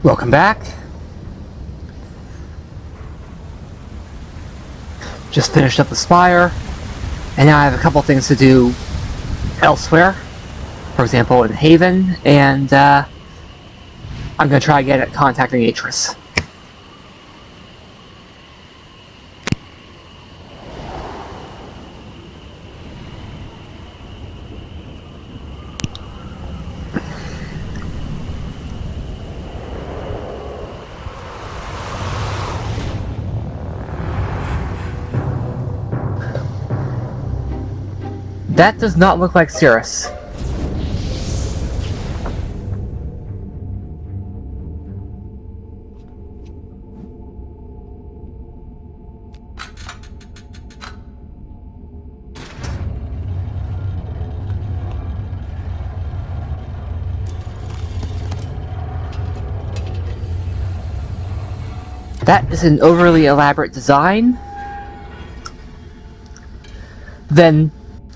Welcome back. Just finished up the spire, and now I have a couple things to do elsewhere. For example, in Haven, and I'm going to try again at contacting Atrus. That does not look like Sirrus. That is an overly elaborate design. Then,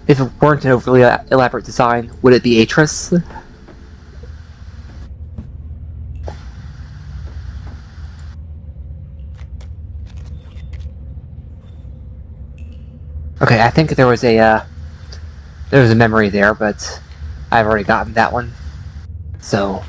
if it weren't an overly elaborate design, would it be Atrus? Okay, I think there was a memory there, but I've already gotten that one. So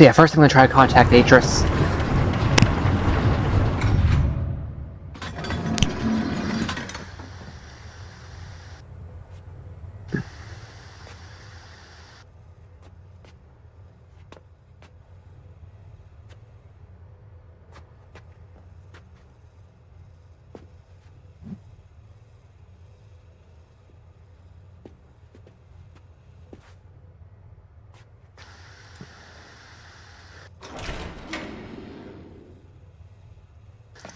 yeah, first I'm going to try to contact Atrus.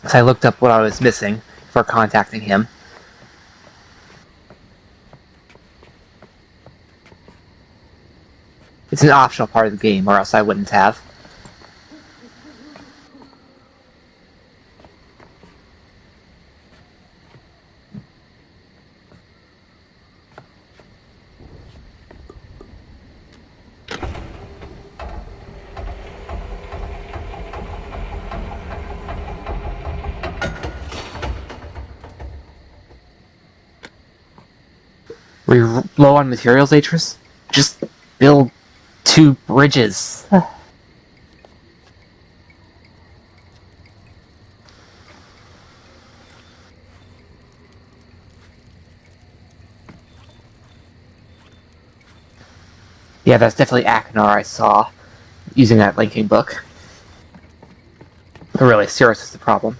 So I looked up what I was missing for contacting him. It's an optional part of the game, or else I wouldn't have. Were you low on materials, Atrus? Just build 2 bridges. Yeah, that's definitely Achenar I saw using that linking book. But really, Sirrus is the problem.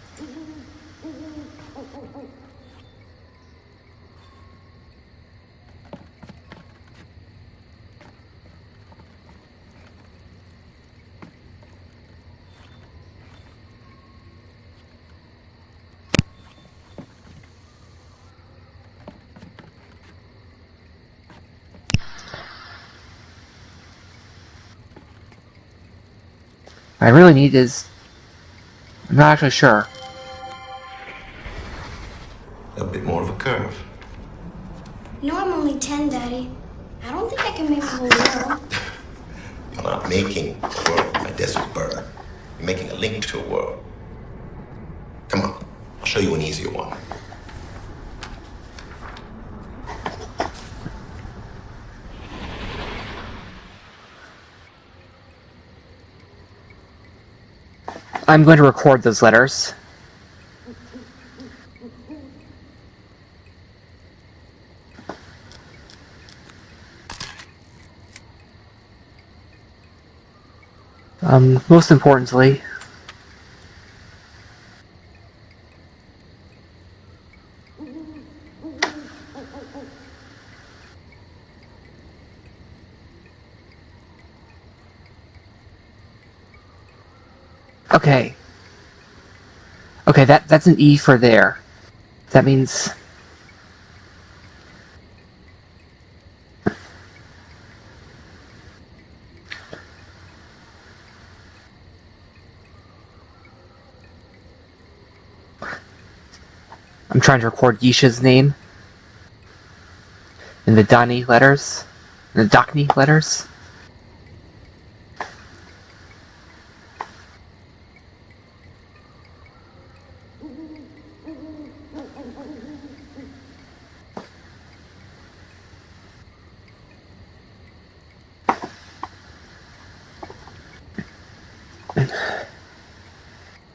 What I really need is... I'm not actually sure. A bit more of a curve. No, I'm only 10, Daddy. I don't think I can make a whole world. You're not making a world, my desert bird. You're making a link to a world. Come on, I'll show you an easier one. I'm going to record those letters. Most importantly... Okay. Okay, that's an E for there. That means... I'm trying to record Yeesha's name in the Dani letters, in the Dakni letters.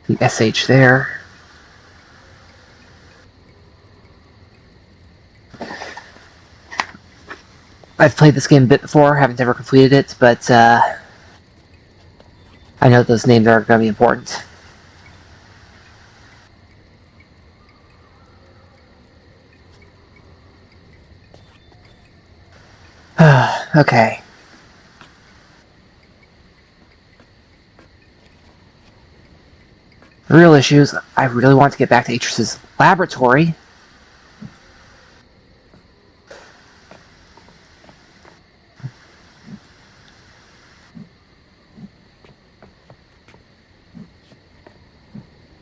The SH there. I've played this game a bit before, haven't ever completed it, but I know those names are going to be important. Okay. The real issue is I really want to get back to Atrus's laboratory.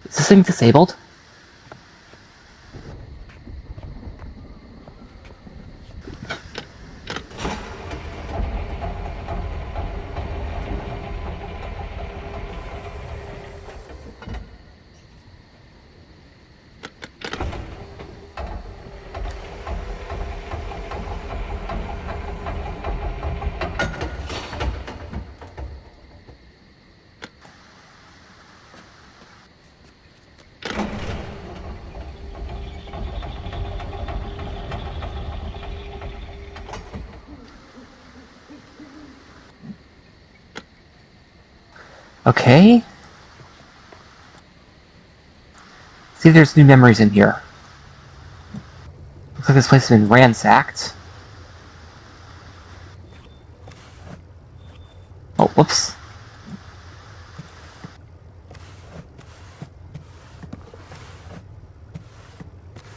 Is this thing disabled? Okay. See if there's new memories in here. Looks like this place has been ransacked. Oh, whoops.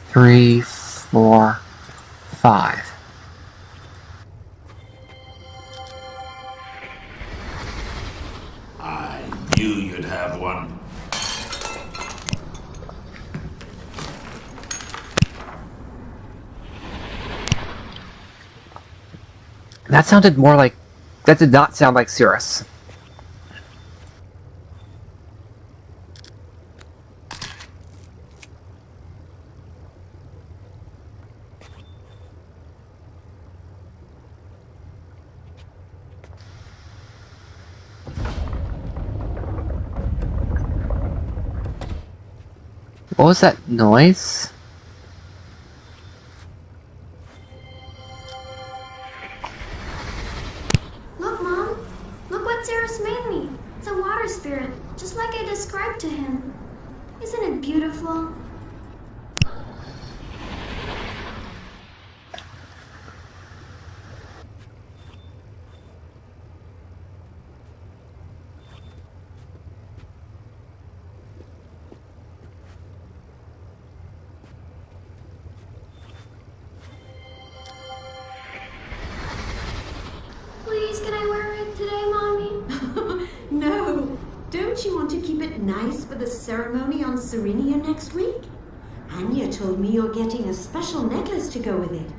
Three, 4, 5. I knew you'd have one. That sounded more like... That did not sound like Sirrus. What was that noise? Look, Mom. Look what Sirrus made me. It's a water spirit, just like I described to him. Isn't it beautiful? Please, can I wear it today, Mommy? No. Don't you want to keep it nice for the ceremony on Serenia next week? Anya told me you're getting a special necklace to go with it.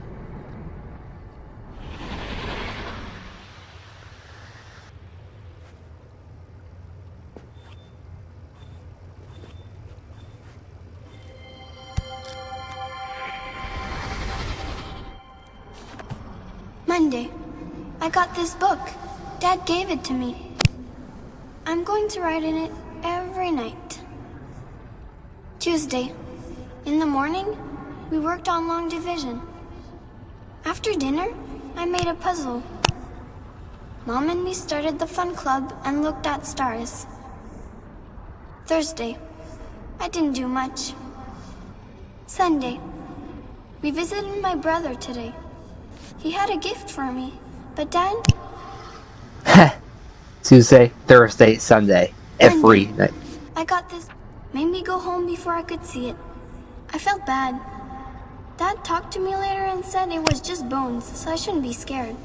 Monday. I got this book. Dad gave it to me. I'm going to write in it every night. Tuesday. In the morning, we worked on long division. After dinner, I made a puzzle. Mom and me started the fun club and looked at stars. Thursday. I didn't do much. Sunday. We visited my brother today. He had a gift for me, but Dad... Tuesday, Thursday, Sunday. Every night. I got this. Made me go home before I could see it. I felt bad. Dad talked to me later and said it was just bones, so I shouldn't be scared.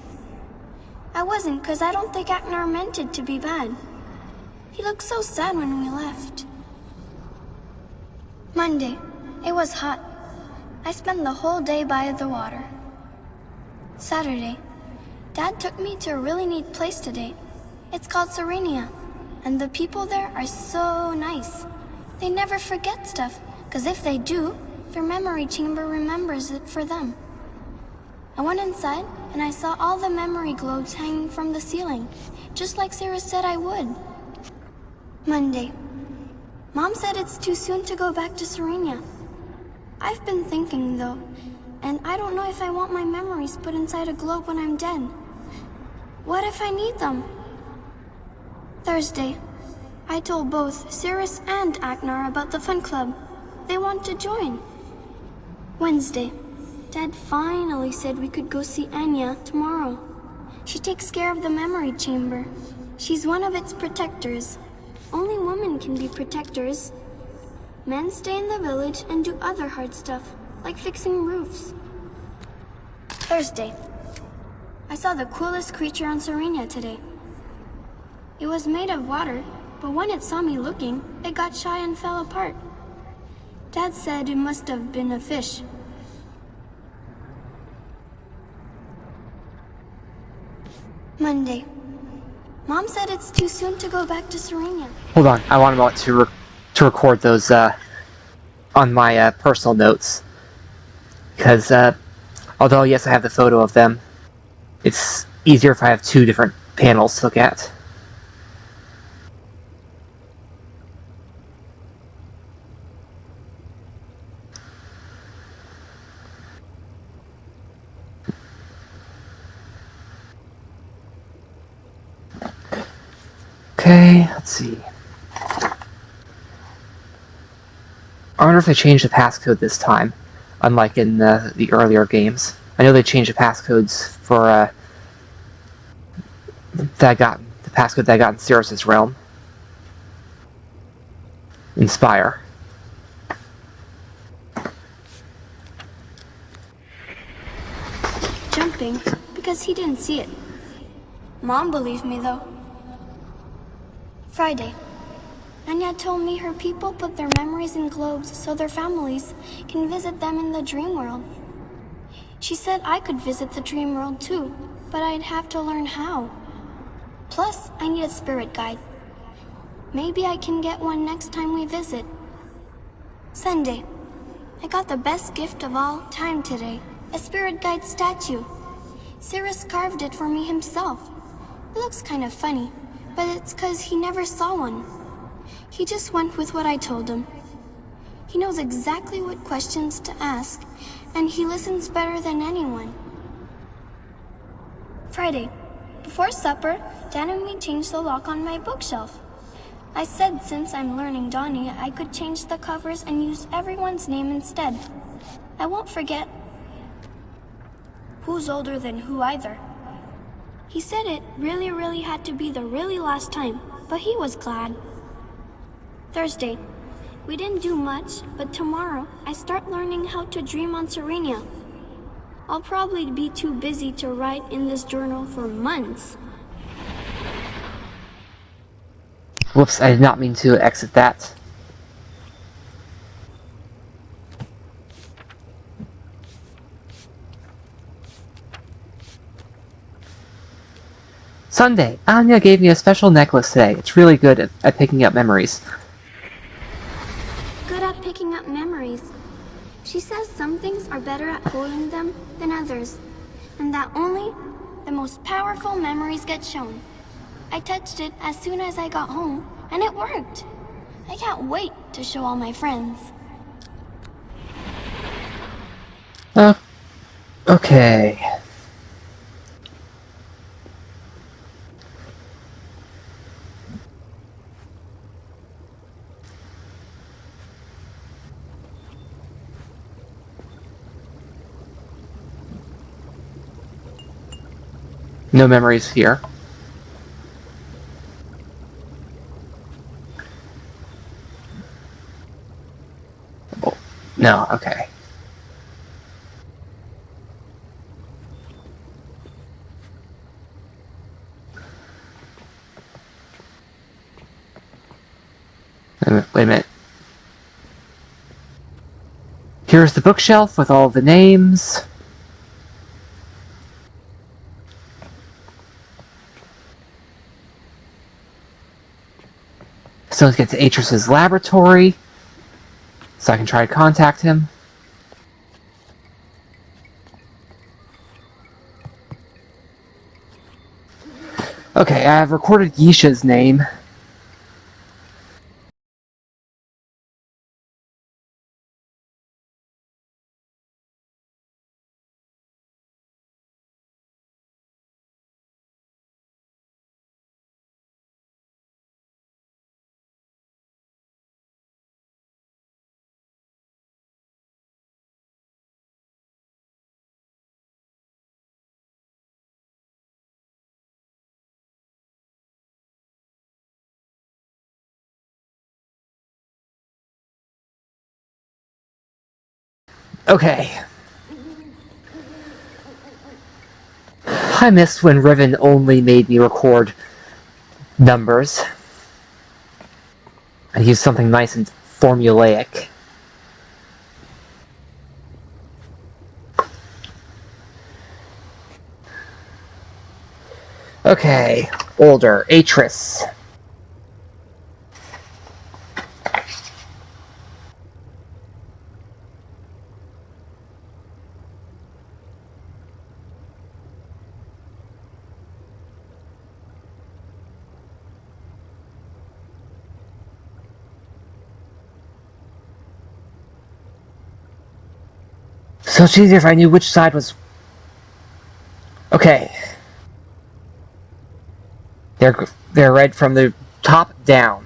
I wasn't, because I don't think Achenar meant it to be bad. He looked so sad when we left. Monday. It was hot. I spent the whole day by the water. Saturday, Dad took me to a really neat place today. It's called Sirrus, and the people there are so nice. They never forget stuff, because if they do, their memory chamber remembers it for them. I went inside, and I saw all the memory globes hanging from the ceiling, just like Sirrus said I would. Monday. Mom said it's too soon to go back to Sirrus. I've been thinking, though, and I don't know if I want my memories put inside a globe when I'm dead. What if I need them? Thursday. I told both Sirrus and Achenar about the fun club. They want to join. Wednesday. Dad finally said we could go see Anya tomorrow. She takes care of the memory chamber. She's one of its protectors. Only women can be protectors. Men stay in the village and do other hard stuff, like fixing roofs. Thursday. I saw the coolest creature on Sirrus today. It was made of water, but when it saw me looking, it got shy and fell apart. Dad said it must have been a fish. Monday. Mom said it's too soon to go back to Sirrus. Hold on, I want a moment to record those on my personal notes. Because, although yes, I have the photo of them, it's easier if I have two different panels to look at. Okay, let's see. I wonder if they changed the passcode this time, unlike in the earlier games. I know they changed the passcodes for the passcode that I got in Sirrus' realm. Inspire. Jumping, because he didn't see it. Mom believed me, though. Friday. Anya told me her people put their memories in globes so their families can visit them in the dream world. She said I could visit the dream world too, but I'd have to learn how. Plus, I need a spirit guide. Maybe I can get one next time we visit. Sunday. I got the best gift of all time today, a spirit guide statue. Sirrus carved it for me himself. It looks kind of funny, but it's 'cause he never saw one. He just went with what I told him. He knows exactly what questions to ask, and he listens better than anyone. Friday. Before supper, Dad and me changed the lock on my bookshelf. I said since I'm learning Donnie, I could change the covers and use everyone's name instead. I won't forget who's older than who either. He said it really had to be the really last time, but he was glad. Thursday. We didn't do much, but tomorrow I start learning how to dream on Sirrus. I'll probably be too busy to write in this journal for months. Whoops, I did not mean to exit that. Sunday. Anya gave me a special necklace today. It's really good at picking up memories. Good at picking up memories. She says some things are better at holding them than others, and that only the most powerful memories get shown. I touched it as soon as I got home, and it worked. I can't wait to show all my friends. Okay. No memories here. Oh, no, okay. Wait a minute. Here's the bookshelf with all the names. So let's get to Atrus's laboratory, so I can try to contact him. Okay, I have recorded Yeesha's name. Okay. I missed when Riven only made me record numbers. I used something nice and formulaic. Okay, older, Atrus. So it's easier if I knew which side was... Okay. They're read from the top down.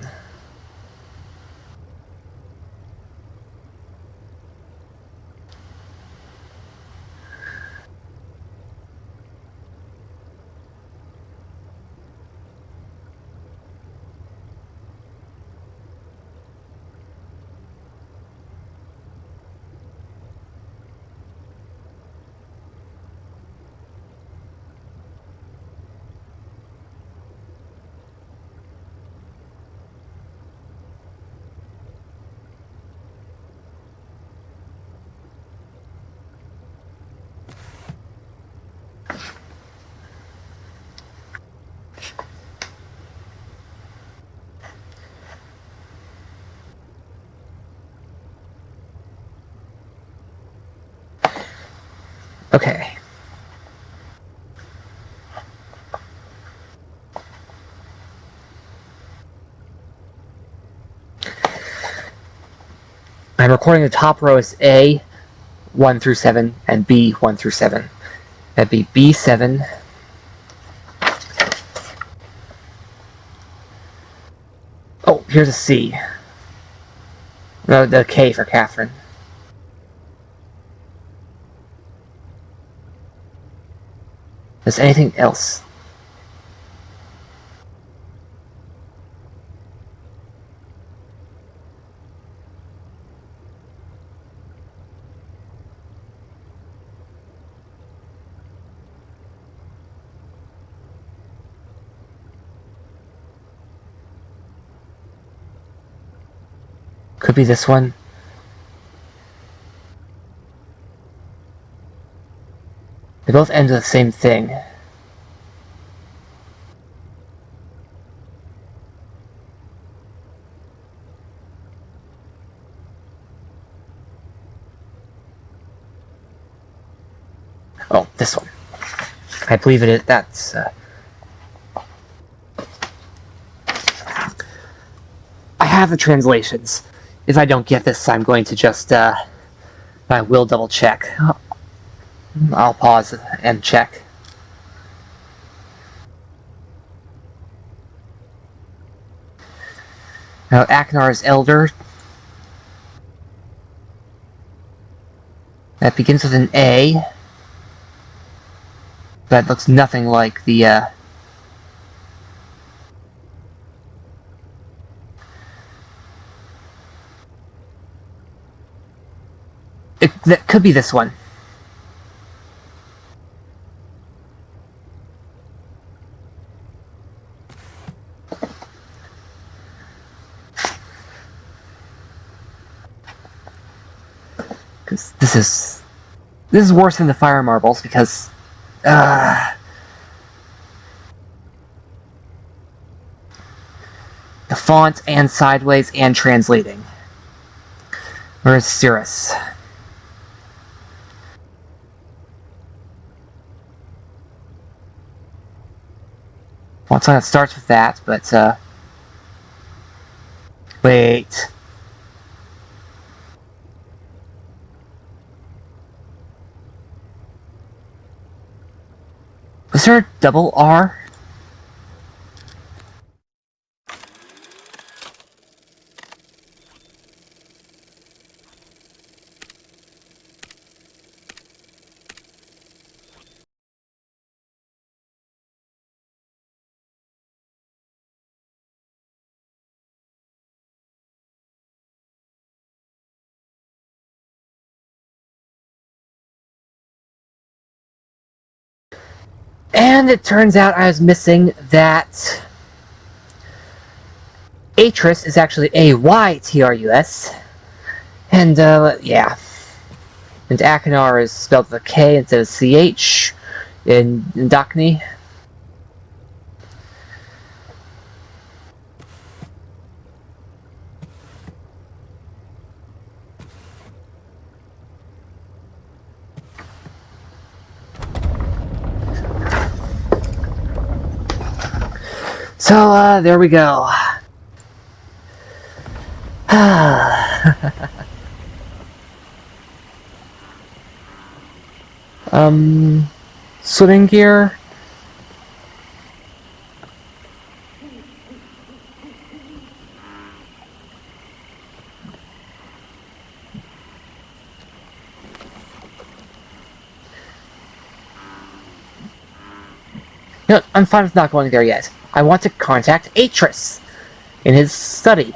Okay. I'm recording the top row as A, 1 through 7, and B, 1 through 7. That'd be B7. Oh, here's a C. No, the K for Catherine. Is anything else? Could be this one. They both end with the same thing. Oh, this one. I believe it is. That's, I have the translations. If I don't get this, I'm going to just, I will double check. I'll pause and check. Now, Achenar's Elder. That begins with an A. That looks nothing like the, that could be this one. Because this is worse than the fire marbles, because the font and sideways and translating. Where's Sirrus? Well, it's not it starts with that, but wait. Was there a double R? And it turns out I was missing that Atrus is actually A-Y-T-R-U-S. And, yeah. And Achenar is spelled with a K instead of CH in Dockney. So, there we go. Swimming gear? No, I'm fine with not going there yet. I want to contact Atrus in his study.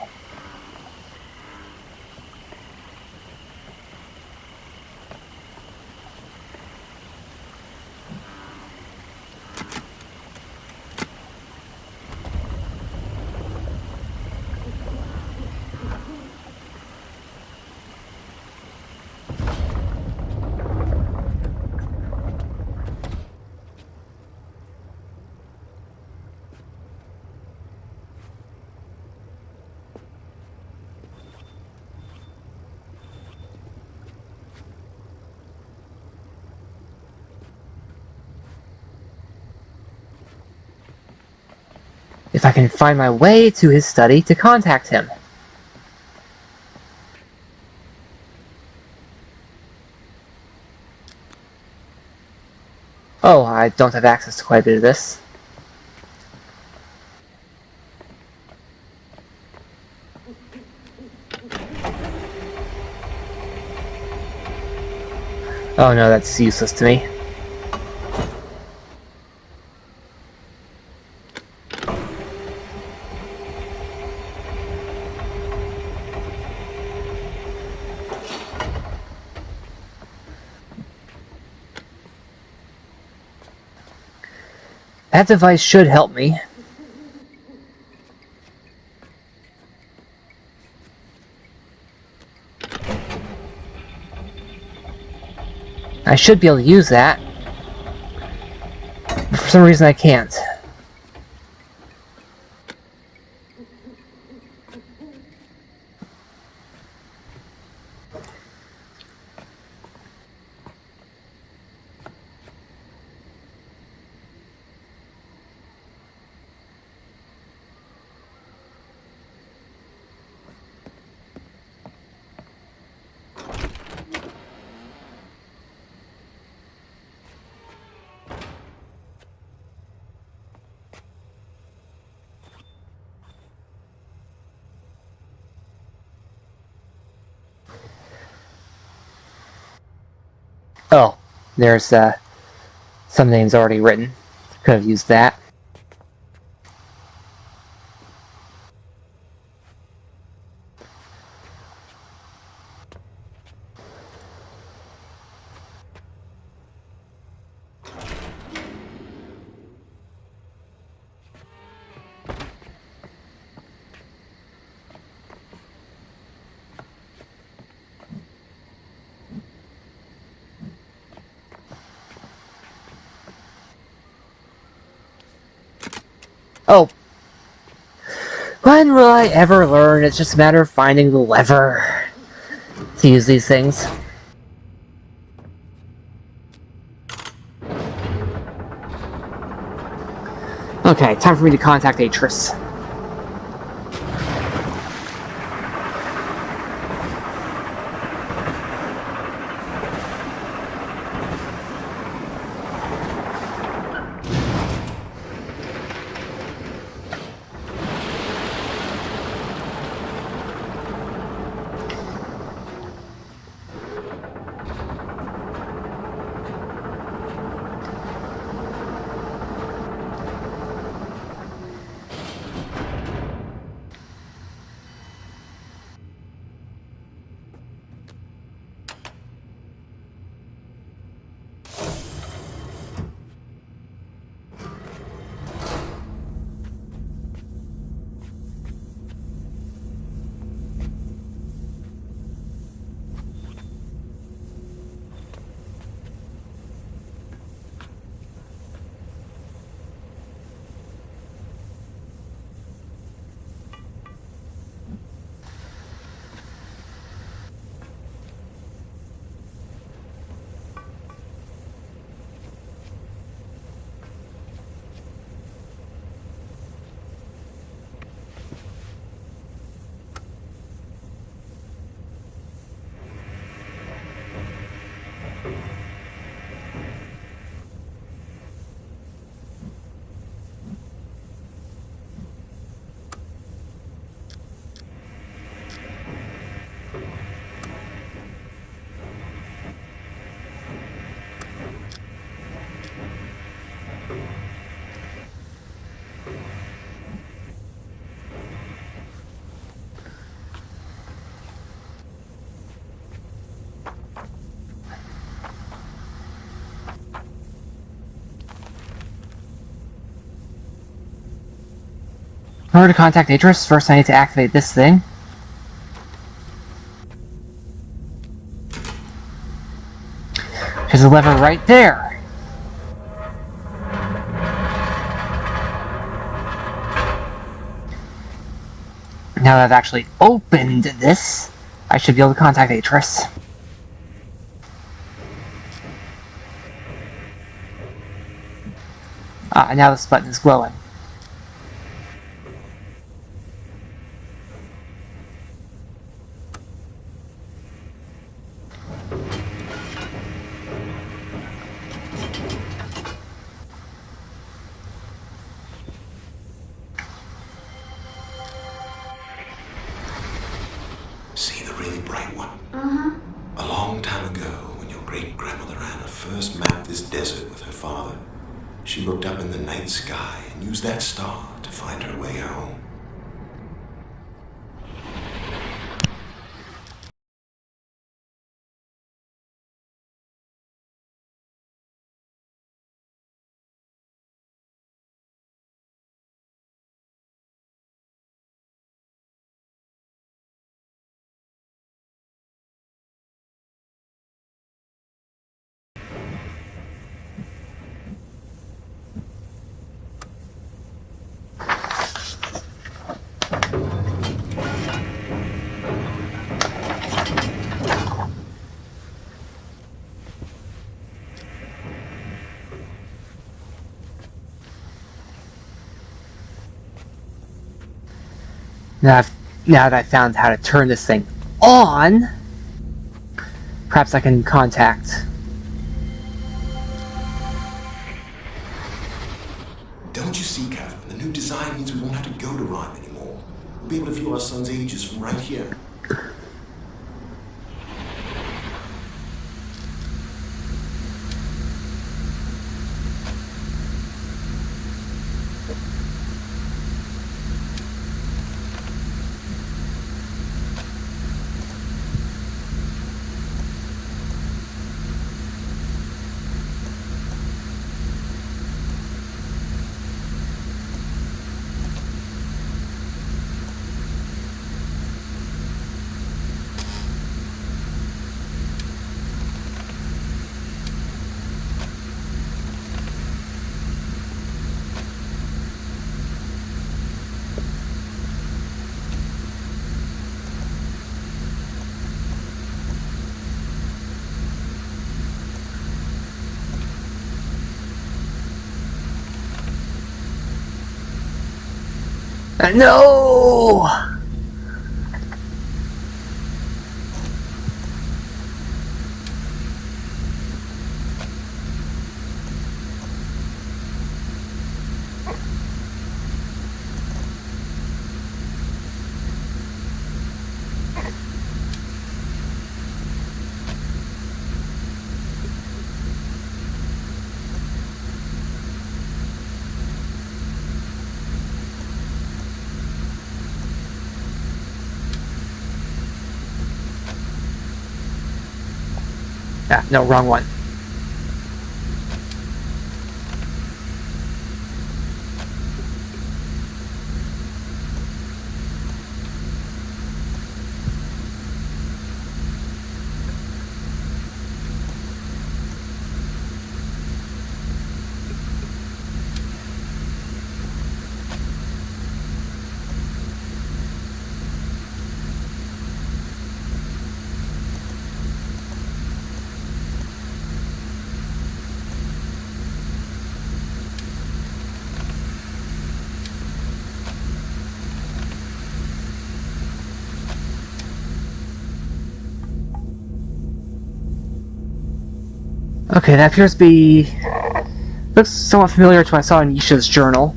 If I can find my way to his study to contact him. Oh, I don't have access to quite a bit of this. Oh no, that's useless to me. That device should help me. I should be able to use that. But for some reason I can't. Oh, there's some names already written. Could have used that. When will I ever learn? It's just a matter of finding the lever to use these things. Okay, time for me to contact Atrus. In order to contact Atrus, first I need to activate this thing. There's a lever right there. Now that I've actually opened this, I should be able to contact Atrus. Ah, now this button is glowing. See the really bright one? Uh-huh. A long time ago, when your great-grandmother Anna first mapped this desert with her father, she looked up in the night sky and used that star to find her way home. Now that I've found how to turn this thing on, perhaps I can contact... Don't you see, Catherine? The new design means we won't have to go to Rhyme anymore. We'll be able to view our son's ages from right here. No! Ah, no, wrong one. Okay, that appears to be... looks somewhat familiar to what I saw in Yeesha's journal.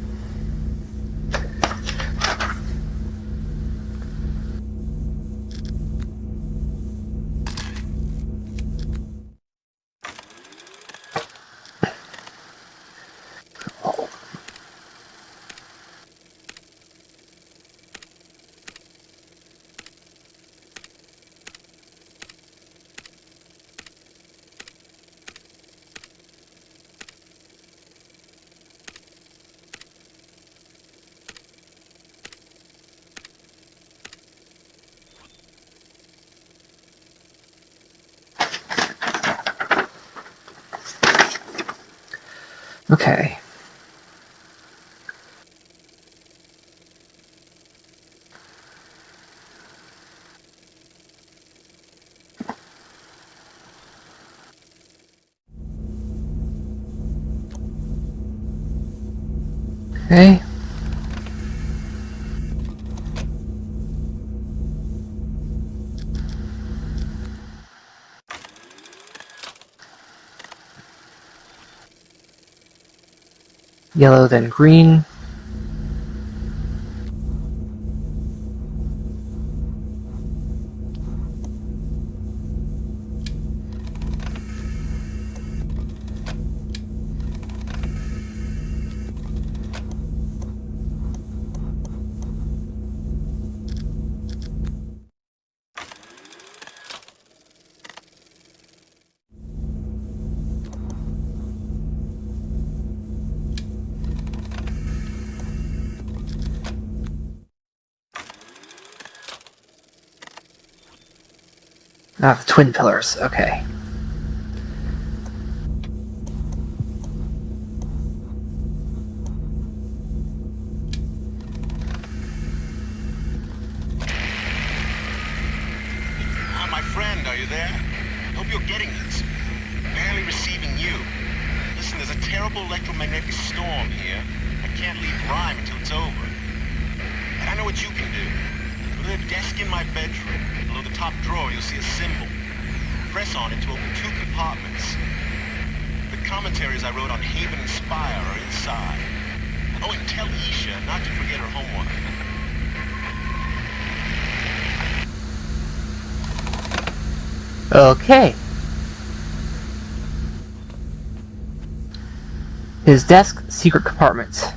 Okay. Okay. Yellow, then green. Ah, the twin pillars. Okay. Ah, my friend, are you there? Hope you're getting this. Barely receiving you. Listen, there's a terrible electromagnetic storm here. I can't leave Rhyme until it's over. And I know what you can do. Go to the desk in my bedroom. Below the top drawer, you'll see a symbol. Press on it to open 2 compartments. The commentaries I wrote on Haven and Spire are inside. Oh, and tell Yeesha not to forget her homework. Okay. His desk, secret compartment.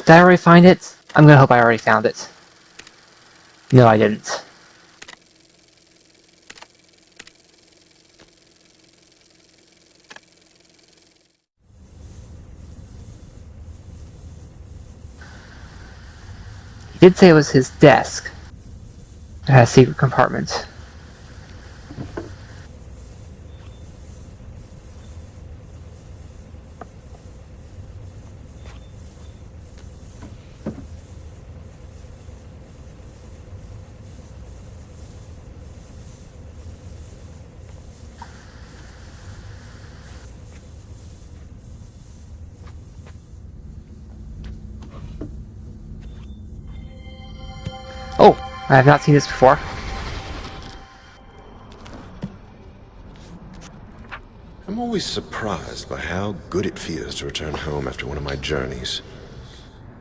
Did I already find it? I'm gonna hope I already found it. No, I didn't. He did say it was his desk. It had a secret compartment. Oh, I have not seen this before. I'm always surprised by how good it feels to return home after one of my journeys.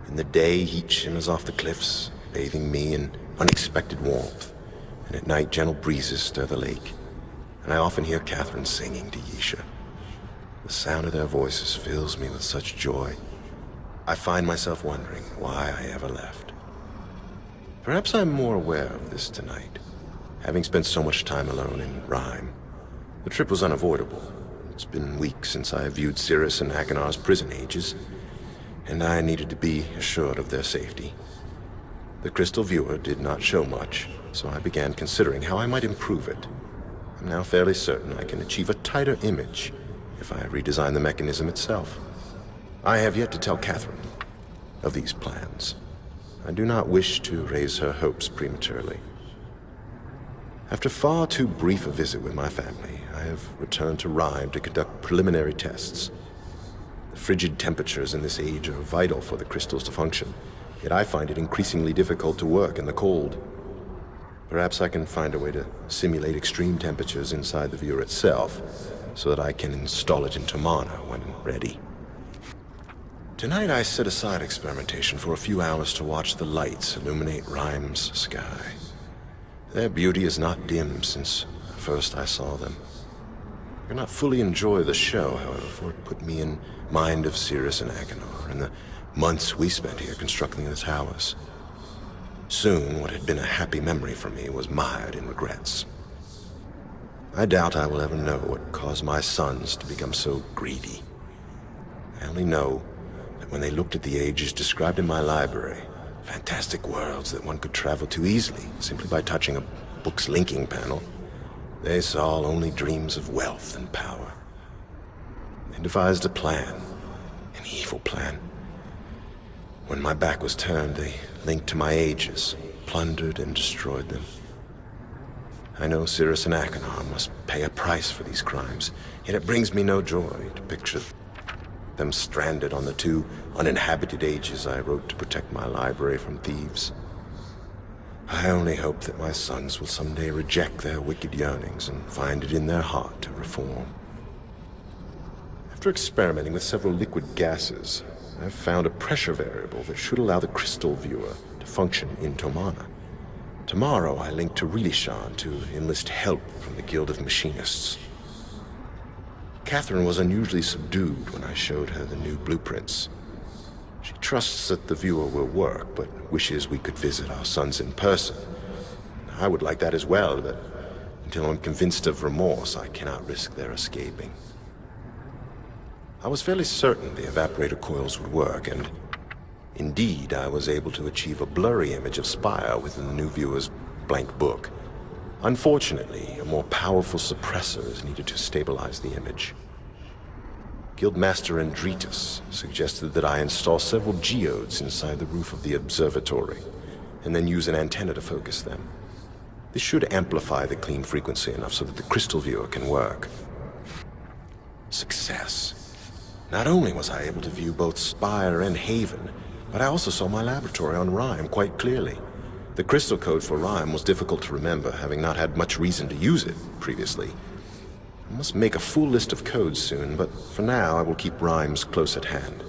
In the day, heat shimmers off the cliffs, bathing me in unexpected warmth, and at night, gentle breezes stir the lake. And I often hear Catherine singing to Yeesha. The sound of their voices fills me with such joy. I find myself wondering why I ever left. Perhaps I'm more aware of this tonight, having spent so much time alone in Rhyme. The trip was unavoidable. It's been weeks since I viewed Sirrus and Achenar's prison ages, and I needed to be assured of their safety. The crystal viewer did not show much, so I began considering how I might improve it. I'm now fairly certain I can achieve a tighter image if I redesign the mechanism itself. I have yet to tell Catherine of these plans. I do not wish to raise her hopes prematurely. After far too brief a visit with my family, I have returned to Rhyme to conduct preliminary tests. The frigid temperatures in this age are vital for the crystals to function, yet I find it increasingly difficult to work in the cold. Perhaps I can find a way to simulate extreme temperatures inside the viewer itself, so that I can install it in Tomana when ready. Tonight I set aside experimentation for a few hours to watch the lights illuminate Rhyme's sky. Their beauty is not dim since first I saw them. I cannot fully enjoy the show, however, for it put me in mind of Sirrus and Achenar and the months we spent here constructing the towers. Soon, what had been a happy memory for me was mired in regrets. I doubt I will ever know what caused my sons to become so greedy. I only know that when they looked at the ages described in my library, fantastic worlds that one could travel to easily simply by touching a book's linking panel, they saw only dreams of wealth and power. They devised a plan, an evil plan. When my back was turned, they linked to my ages, plundered and destroyed them. I know Sirrus and Achenar must pay a price for these crimes, yet it brings me no joy to picture them stranded on the 2 uninhabited ages I wrote to protect my library from thieves. I only hope that my sons will someday reject their wicked yearnings and find it in their heart to reform. After experimenting with several liquid gases, I've found a pressure variable that should allow the crystal viewer to function in Tomana. Tomorrow I link to Rilishan to enlist help from the Guild of Machinists. Catherine was unusually subdued when I showed her the new blueprints. She trusts that the viewer will work, but wishes we could visit our sons in person. I would like that as well, but until I'm convinced of remorse, I cannot risk their escaping. I was fairly certain the evaporator coils would work, and indeed, I was able to achieve a blurry image of Spire within the new viewer's blank book. Unfortunately, a more powerful suppressor is needed to stabilize the image. Guildmaster Andritas suggested that I install several geodes inside the roof of the observatory, and then use an antenna to focus them. This should amplify the clean frequency enough so that the crystal viewer can work. Success. Not only was I able to view both Spire and Haven, but I also saw my laboratory on Rhyme quite clearly. The crystal code for Rhyme was difficult to remember, having not had much reason to use it previously. I must make a full list of codes soon, but for now I will keep Rhymes close at hand.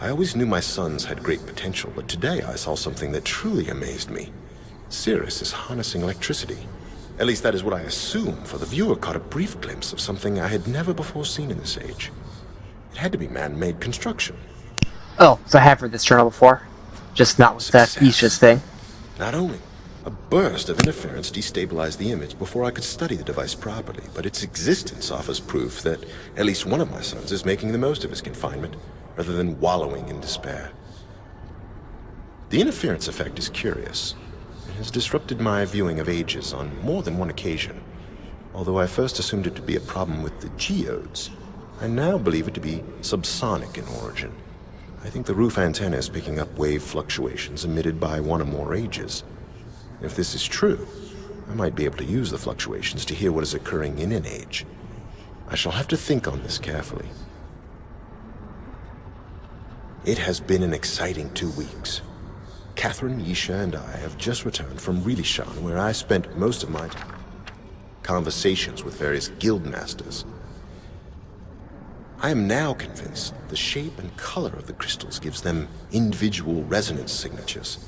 I always knew my sons had great potential, but today I saw something that truly amazed me. Sirrus is harnessing electricity. At least that is what I assume, for the viewer caught a brief glimpse of something I had never before seen in this age. It had to be man-made construction. Oh, so I have read this journal before. Just not with that Yeesha's thing. Not only a burst of interference destabilized the image before I could study the device properly, but its existence offers proof that at least one of my sons is making the most of his confinement, rather than wallowing in despair. The interference effect is curious. It has disrupted my viewing of ages on more than one occasion. Although I first assumed it to be a problem with the geodes, I now believe it to be subsonic in origin. I think the roof antenna is picking up wave fluctuations emitted by one or more ages. If this is true, I might be able to use the fluctuations to hear what is occurring in an age. I shall have to think on this carefully. It has been an exciting 2 weeks. Catherine, Yeesha, and I have just returned from Rilishan, where I spent most of my conversations with various guild masters. I am now convinced the shape and color of the crystals gives them individual resonance signatures.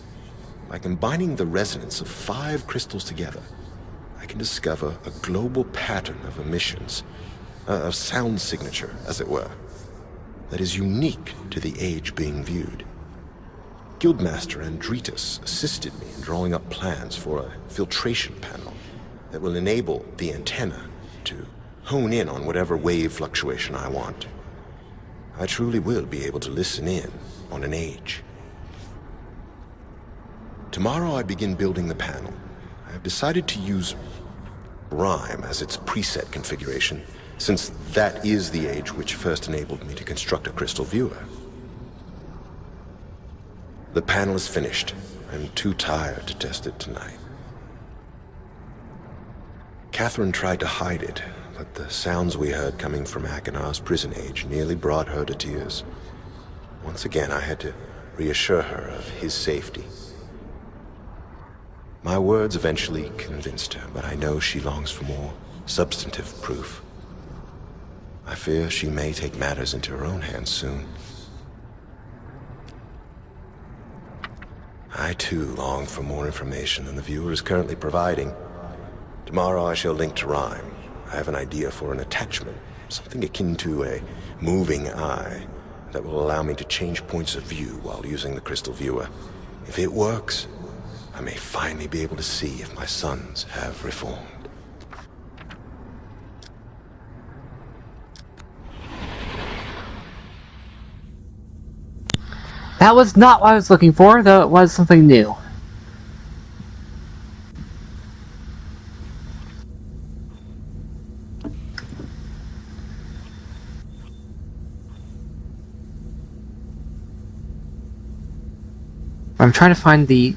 By combining the resonance of 5 crystals together, I can discover a global pattern of emissions, a sound signature, as it were, that is unique to the age being viewed. Guildmaster Andritas assisted me in drawing up plans for a filtration panel that will enable the antenna to hone in on whatever wave fluctuation I want. I truly will be able to listen in on an age. Tomorrow I begin building the panel. I have decided to use Rhyme as its preset configuration, since that is the age which first enabled me to construct a crystal viewer. The panel is finished. I'm too tired to test it tonight. Catherine tried to hide it, but the sounds we heard coming from Achenar's prison age nearly brought her to tears. Once again, I had to reassure her of his safety. My words eventually convinced her, but I know she longs for more substantive proof. I fear she may take matters into her own hands soon. I too long for more information than the viewer is currently providing. Tomorrow I shall link to Rhyme. I have an idea for an attachment, something akin to a moving eye, that will allow me to change points of view while using the crystal viewer. If it works, I may finally be able to see if my sons have reformed. That was not what I was looking for, though it was something new. I'm trying to find the...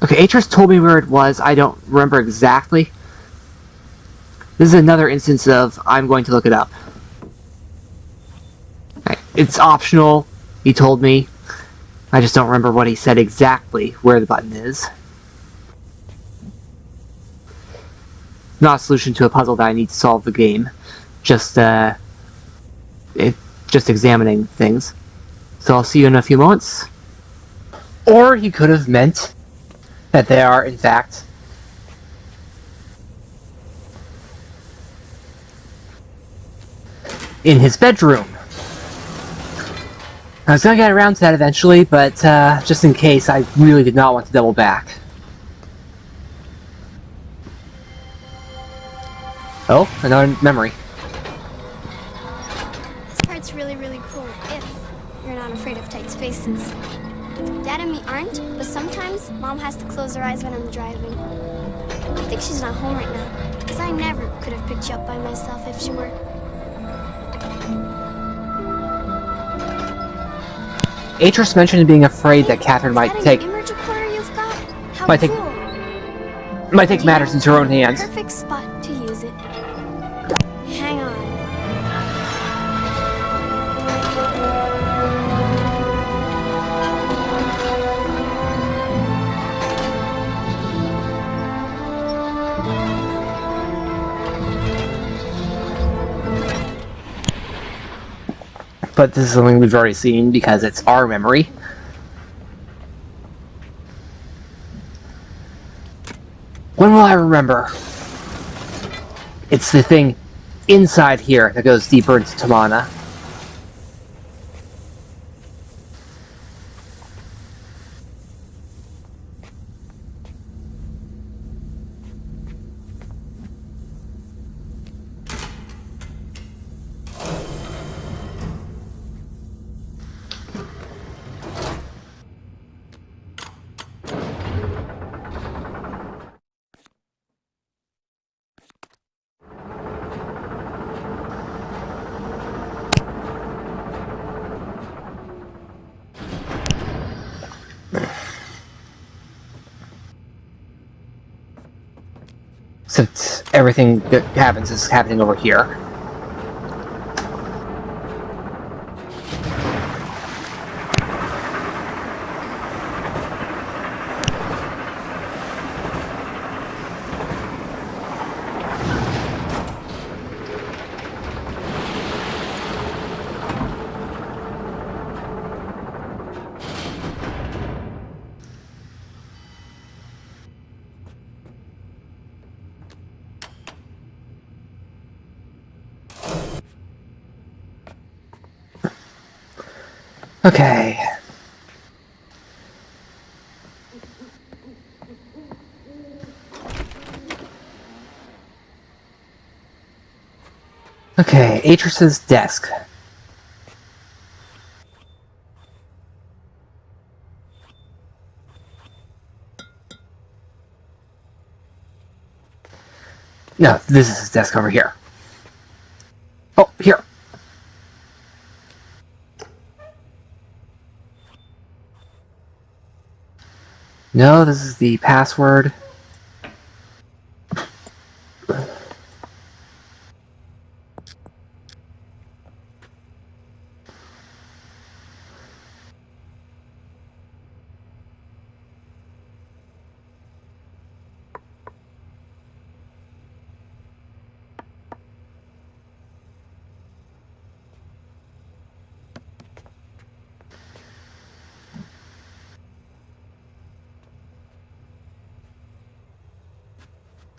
Okay, Atrus told me where it was. I don't remember exactly. This is another instance of I'm going to look it up. Okay, it's optional. He told me. I just don't remember what he said exactly where the button is. Not a solution to a puzzle that I need to solve the game. Just examining things. So I'll see you in a few moments. Or he could have meant that they are, in fact, in his bedroom. I was gonna get around to that eventually, but just in case, I really did not want to double back. Oh, another memory. This part's really, really cool if you're not afraid of tight spaces. Dad and me aren't, but sometimes Mom has to close her eyes when I'm driving. I think she's not home right now, because I never could have picked you up by myself if she were. Atrus mentioned being afraid that Catherine might take Image recorder you've got? How might take cool. might take matters into her own hands. Perfect spot to use it. Hang on. But this is something we've already seen because it's our memory. When will I remember? It's the thing inside here that goes deeper into Tamana. Except everything that happens is happening over here. Okay. Okay, Atrus's desk. No, this is his desk over here. Oh, here. No, this is the password.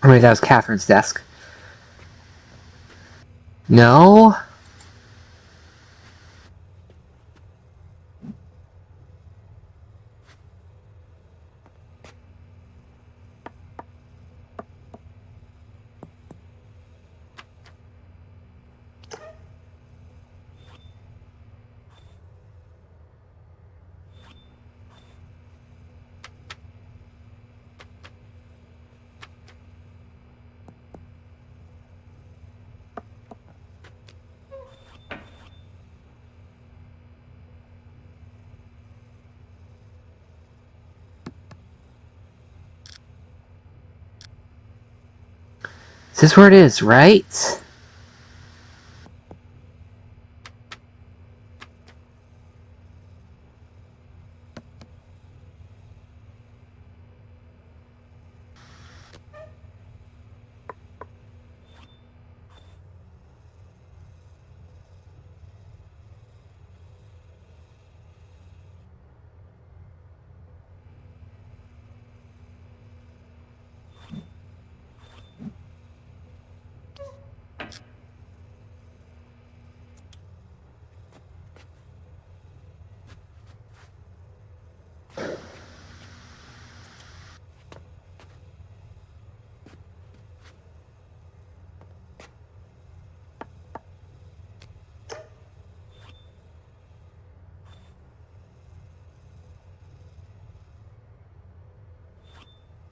Or maybe that was Catherine's desk. No? Is this where it is, right?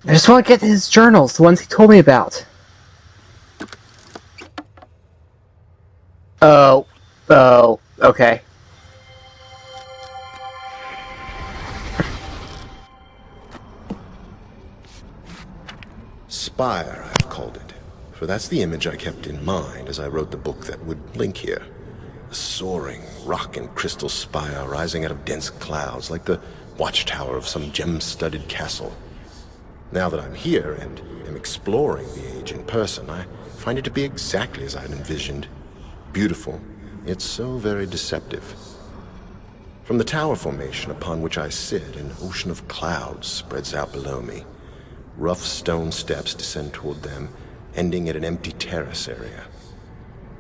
I just want to get his journals, the ones he told me about. Oh, okay. Spire, I've called it. For that's the image I kept in mind as I wrote the book that would link here. A soaring rock and crystal spire rising out of dense clouds like the watchtower of some gem-studded castle. Now that I'm here and am exploring the age in person, I find it to be exactly as I'd envisioned. Beautiful, yet so very deceptive. From the tower formation upon which I sit, an ocean of clouds spreads out below me. Rough stone steps descend toward them, ending at an empty terrace area.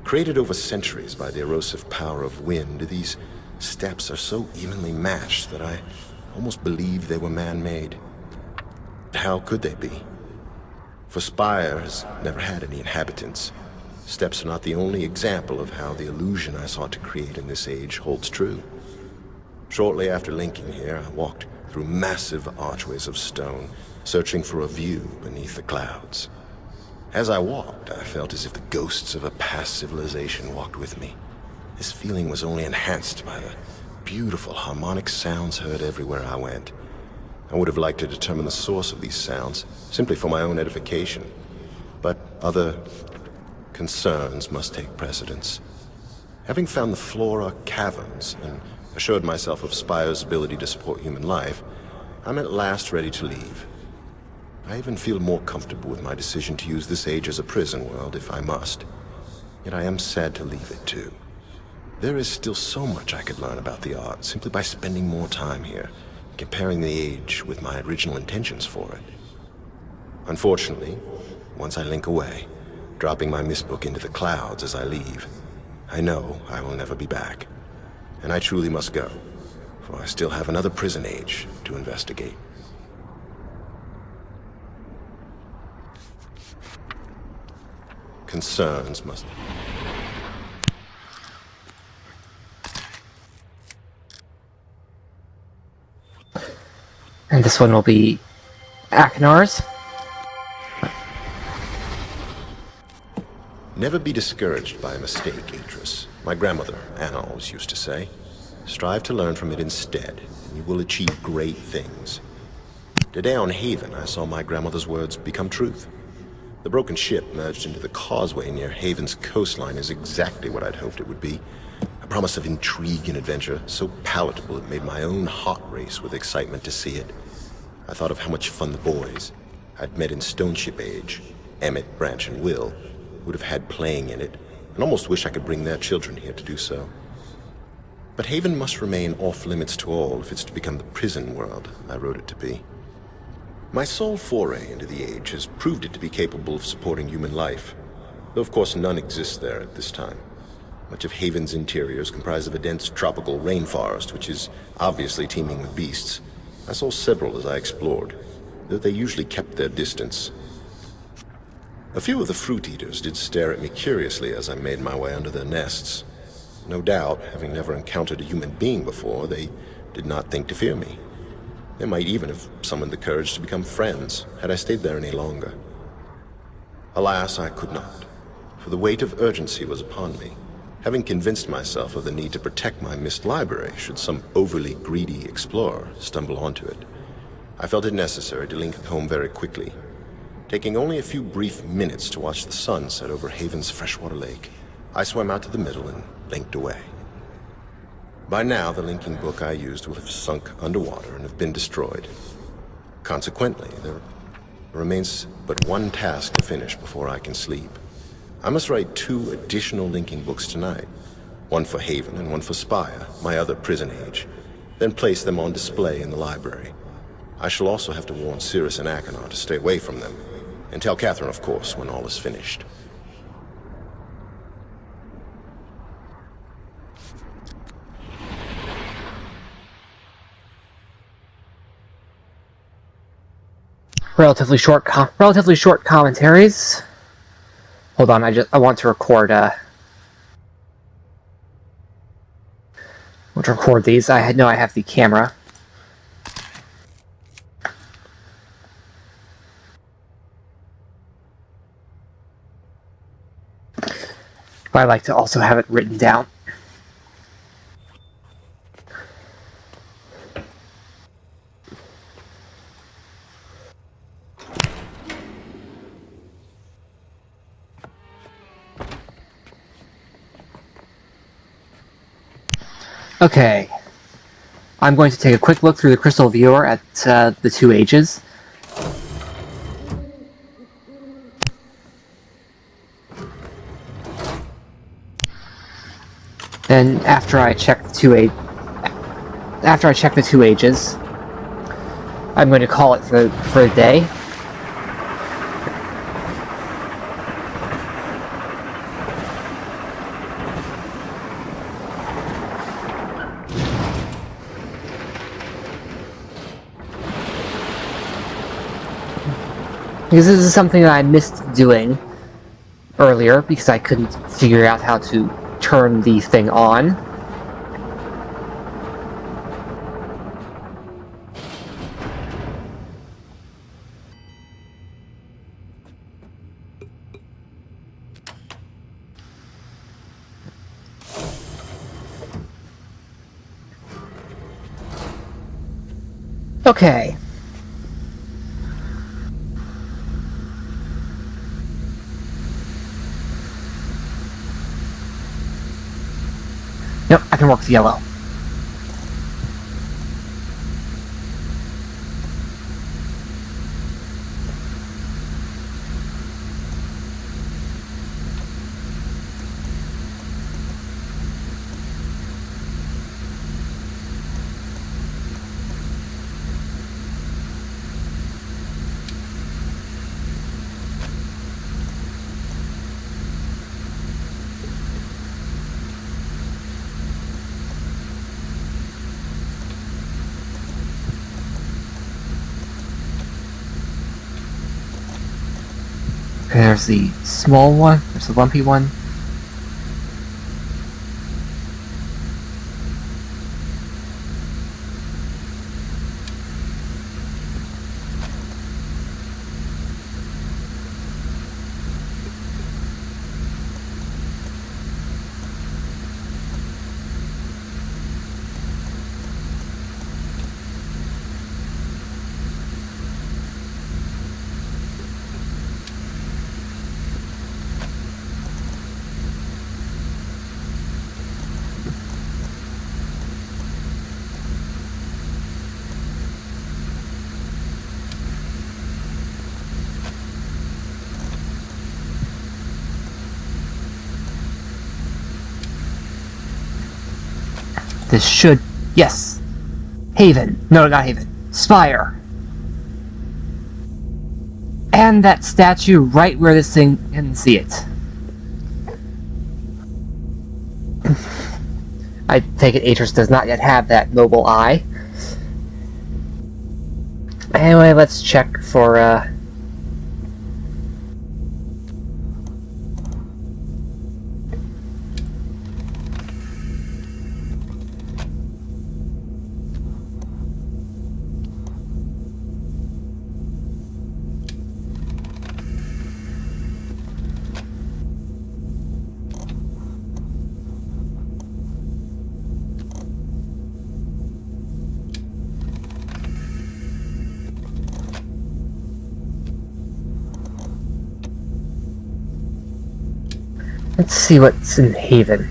Created over centuries by the erosive power of wind, these steps are so evenly matched that I almost believe they were man-made. How could they be? For Spire has never had any inhabitants. Steps are not the only example of how the illusion I sought to create in this age holds true. Shortly after linking here, I walked through massive archways of stone, searching for a view beneath the clouds. As I walked, I felt as if the ghosts of a past civilization walked with me. This feeling was only enhanced by the beautiful harmonic sounds heard everywhere I went. I would have liked to determine the source of these sounds, simply for my own edification. But other concerns must take precedence. Having found the flora caverns and assured myself of Spire's ability to support human life, I'm at last ready to leave. I even feel more comfortable with my decision to use this age as a prison world if I must. Yet I am sad to leave it too. There is still so much I could learn about the art simply by spending more time here, comparing the age with my original intentions for it. Unfortunately, once I link away, dropping my Myst book into the clouds as I leave, I know I will never be back. And I truly must go, for I still have another prison age to investigate. Concerns must... And this one will be Achenar's. Never be discouraged by a mistake, Atrus. My grandmother, Anna, always used to say. Strive to learn from it instead, and you will achieve great things. Today on Haven, I saw my grandmother's words become truth. The broken ship merged into the causeway near Haven's coastline is exactly what I'd hoped it would be. A promise of intrigue and adventure, so palatable it made my own heart race with excitement to see it. I thought of how much fun the boys I'd met in Stoneship Age, Emmett, Branch, and Will, would have had playing in it, and almost wish I could bring their children here to do so. But Haven must remain off-limits to all if it's to become the prison world I wrote it to be. My sole foray into the age has proved it to be capable of supporting human life, though of course none exists there at this time. Much of Haven's interior is comprised of a dense tropical rainforest, which is obviously teeming with beasts. I saw several as I explored, though they usually kept their distance. A few of the fruit eaters did stare at me curiously as I made my way under their nests. No doubt, having never encountered a human being before, they did not think to fear me. They might even have summoned the courage to become friends, had I stayed there any longer. Alas, I could not, for the weight of urgency was upon me, having convinced myself of the need to protect my Myst library should some overly greedy explorer stumble onto it. I felt it necessary to link home very quickly, taking only a few brief minutes to watch the sun set over Haven's freshwater lake. I swam out to the middle and linked away. By now, the linking book I used will have sunk underwater and have been destroyed. Consequently, there remains but one task to finish before I can sleep. I must write 2 additional linking books tonight, one for Haven and one for Spire, my other prison age, then place them on display in the library. I shall also have to warn Sirrus and Achenar to stay away from them, and tell Catherine, of course, when all is finished. Relatively short commentaries. Hold on, I want to record these. I have the camera. But I like to also have it written down. Okay, I'm going to take a quick look through the crystal viewer at the 2 ages. Then after I check the 2 ages, I'm going to call it for the day. Because this is something that I missed doing earlier because I couldn't figure out how to turn the thing on. Okay. Yep, I can work with yellow. Okay, there's the small one, there's the lumpy one. This should... yes! Haven. No, not Haven. Spire. And that statue right where this thing can see it. I take it Atrus does not yet have that mobile eye. Anyway, let's check for, let's see what's in Haven.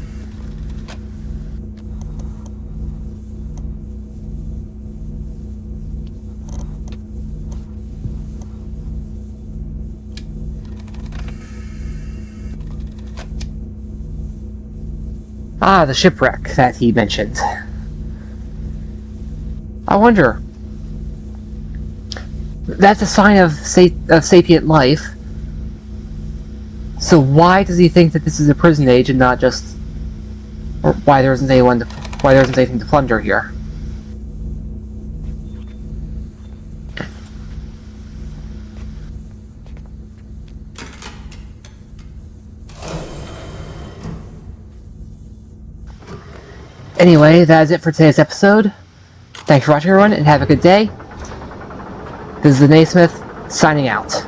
Ah, the shipwreck that he mentioned. I wonder. That's a sign of sapient life. So why does he think that this is a prison age and not just... or why there isn't anything to plunder here? Anyway, that is it for today's episode. Thanks for watching, everyone, and have a good day. This is the Naysmith, signing out.